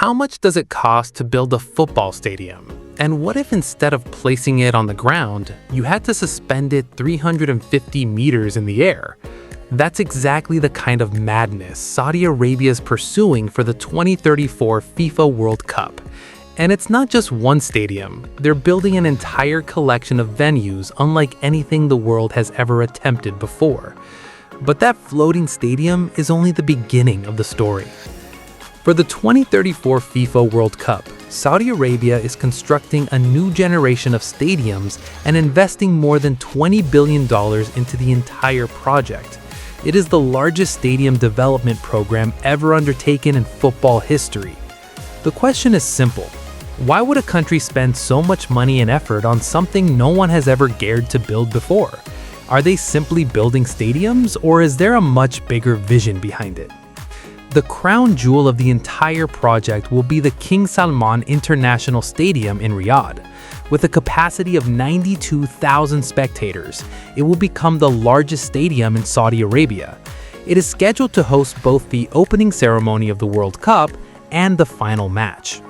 how much does it cost to build a football stadium? And what if instead of placing it on the ground, you had to suspend it 350 meters in the air? That's exactly the kind of madness Saudi Arabia is pursuing for the 2034 FIFA World Cup. And it's not just one stadium, they're building an entire collection of venues unlike anything the world has ever attempted before. But that floating stadium is only the beginning of the story. For the 2034 FIFA World Cup, Saudi Arabia is constructing a new generation of stadiums and investing more than $20 billion into the entire project. It is the largest stadium development program ever undertaken in football history. The question is simple. Why would a country spend so much money and effort on something no one has ever dared to build before? Are they simply building stadiums, or is there a much bigger vision behind it? The crown jewel of the entire project will be the King Salman International Stadium in Riyadh. With a capacity of 92,000 spectators, it will become the largest stadium in Saudi Arabia. It is scheduled to host both the opening ceremony of the World Cup and the final match.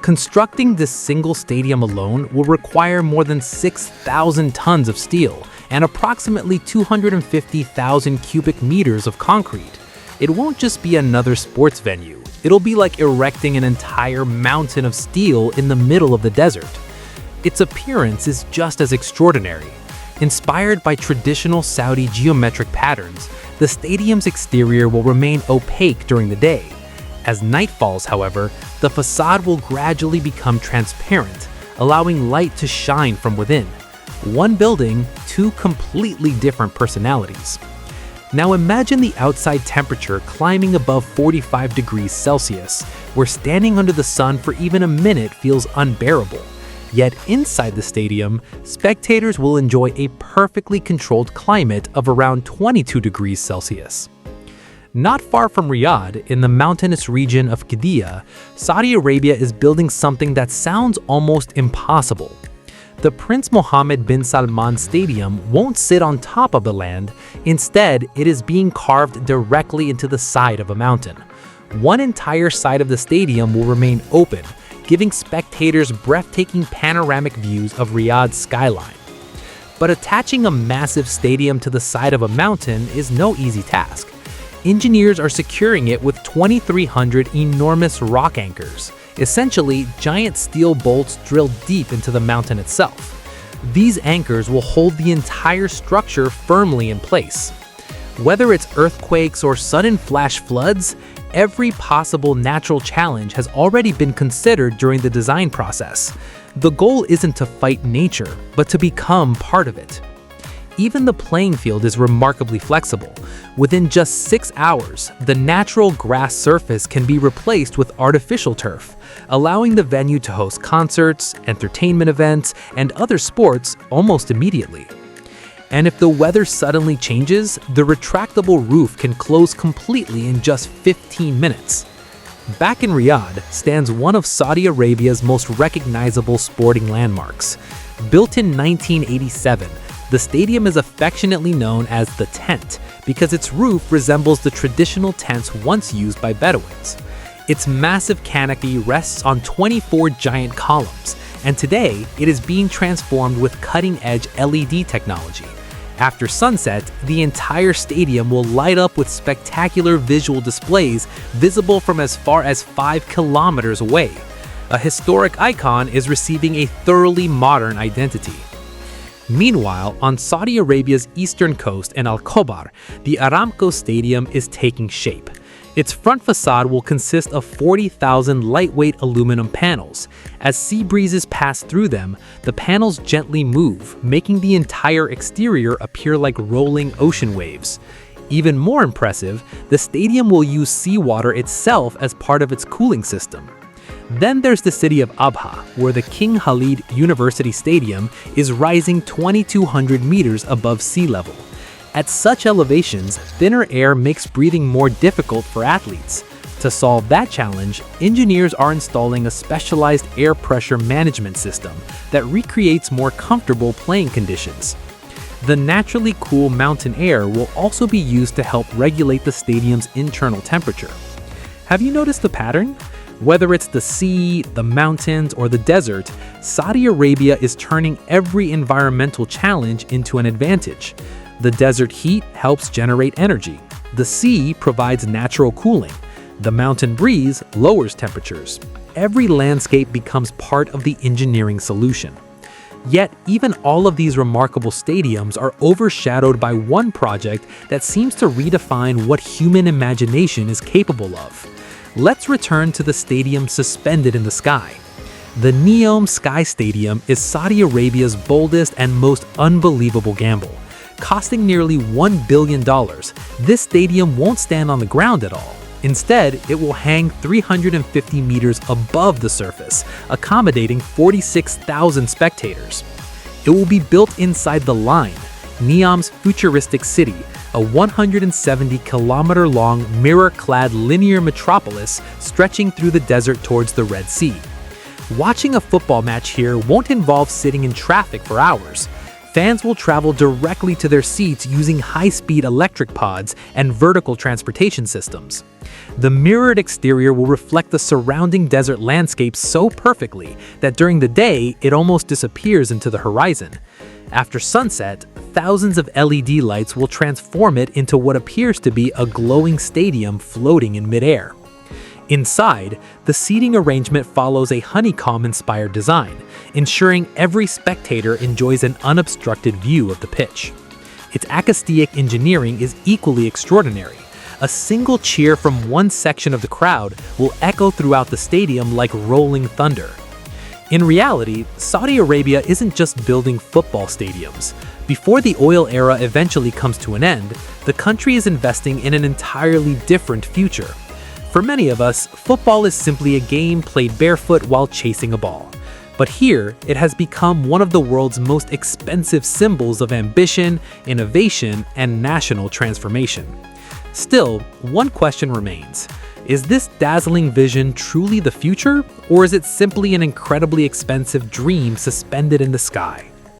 Constructing this single stadium alone will require more than 6,000 tons of steel and approximately 250,000 cubic meters of concrete. It won't just be another sports venue. It'll be like erecting an entire mountain of steel in the middle of the desert. Its appearance is just as extraordinary. Inspired by traditional Saudi geometric patterns, the stadium's exterior will remain opaque during the day. As night falls, however, the facade will gradually become transparent, allowing light to shine from within. One building, two completely different personalities. Now imagine the outside temperature climbing above 45 degrees Celsius, where standing under the sun for even a minute feels unbearable. Yet inside the stadium, spectators will enjoy a perfectly controlled climate of around 22 degrees Celsius. Not far from Riyadh, in the mountainous region of Qiddiya, Saudi Arabia is building something that sounds almost impossible. The Prince Mohammed bin Salman Stadium won't sit on top of the land. Instead, it is being carved directly into the side of a mountain. One entire side of the stadium will remain open, giving spectators breathtaking panoramic views of Riyadh's skyline. But attaching a massive stadium to the side of a mountain is no easy task. Engineers are securing it with 2,300 enormous rock anchors, essentially giant steel bolts drilled deep into the mountain itself. These anchors will hold the entire structure firmly in place. Whether it's earthquakes or sudden flash floods, every possible natural challenge has already been considered during the design process. The goal isn't to fight nature, but to become part of it. Even the playing field is remarkably flexible. Within just 6 hours, the natural grass surface can be replaced with artificial turf, allowing the venue to host concerts, entertainment events, and other sports almost immediately. And if the weather suddenly changes, the retractable roof can close completely in just 15 minutes. Back in Riyadh stands one of Saudi Arabia's most recognizable sporting landmarks. Built in 1987, the stadium is affectionately known as the Tent because its roof resembles the traditional tents once used by Bedouins. Its massive canopy rests on 24 giant columns, and today it is being transformed with cutting-edge LED technology. After sunset, the entire stadium will light up with spectacular visual displays visible from as far as 5 kilometers away. A historic icon is receiving a thoroughly modern identity. Meanwhile, on Saudi Arabia's eastern coast in Al Khobar, the Aramco Stadium is taking shape. Its front facade will consist of 40,000 lightweight aluminum panels. As sea breezes pass through them, the panels gently move, making the entire exterior appear like rolling ocean waves. Even more impressive, the stadium will use seawater itself as part of its cooling system. Then there's the city of Abha, where the King Khalid University Stadium is rising 2,200 meters above sea level. At such elevations, thinner air makes breathing more difficult for athletes. To solve that challenge, engineers are installing a specialized air pressure management system that recreates more comfortable playing conditions. The naturally cool mountain air will also be used to help regulate the stadium's internal temperature. Have you noticed the pattern? Whether it's the sea, the mountains, or the desert, Saudi Arabia is turning every environmental challenge into an advantage. The desert heat helps generate energy. The sea provides natural cooling. The mountain breeze lowers temperatures. Every landscape becomes part of the engineering solution. Yet, even all of these remarkable stadiums are overshadowed by one project that seems to redefine what human imagination is capable of. Let's return to the stadium suspended in the sky. The Neom Sky Stadium is Saudi Arabia's boldest and most unbelievable gamble. Costing nearly $1 billion, this stadium won't stand on the ground at all. Instead, it will hang 350 meters above the surface, accommodating 46,000 spectators. It will be built inside the Line, Neom's futuristic city, a 170-kilometer-long mirror-clad linear metropolis stretching through the desert towards the Red Sea. Watching a football match here won't involve sitting in traffic for hours. Fans will travel directly to their seats using high-speed electric pods and vertical transportation systems. The mirrored exterior will reflect the surrounding desert landscape so perfectly that during the day, it almost disappears into the horizon. After sunset, thousands of LED lights will transform it into what appears to be a glowing stadium floating in midair. Inside, the seating arrangement follows a honeycomb-inspired design, ensuring every spectator enjoys an unobstructed view of the pitch. Its acoustic engineering is equally extraordinary. A single cheer from one section of the crowd will echo throughout the stadium like rolling thunder. In reality, Saudi Arabia isn't just building football stadiums. Before the oil era eventually comes to an end, the country is investing in an entirely different future. For many of us, football is simply a game played barefoot while chasing a ball. But here, it has become one of the world's most expensive symbols of ambition, innovation, and national transformation. Still, one question remains. Is this dazzling vision truly the future, or is it simply an incredibly expensive dream suspended in the sky?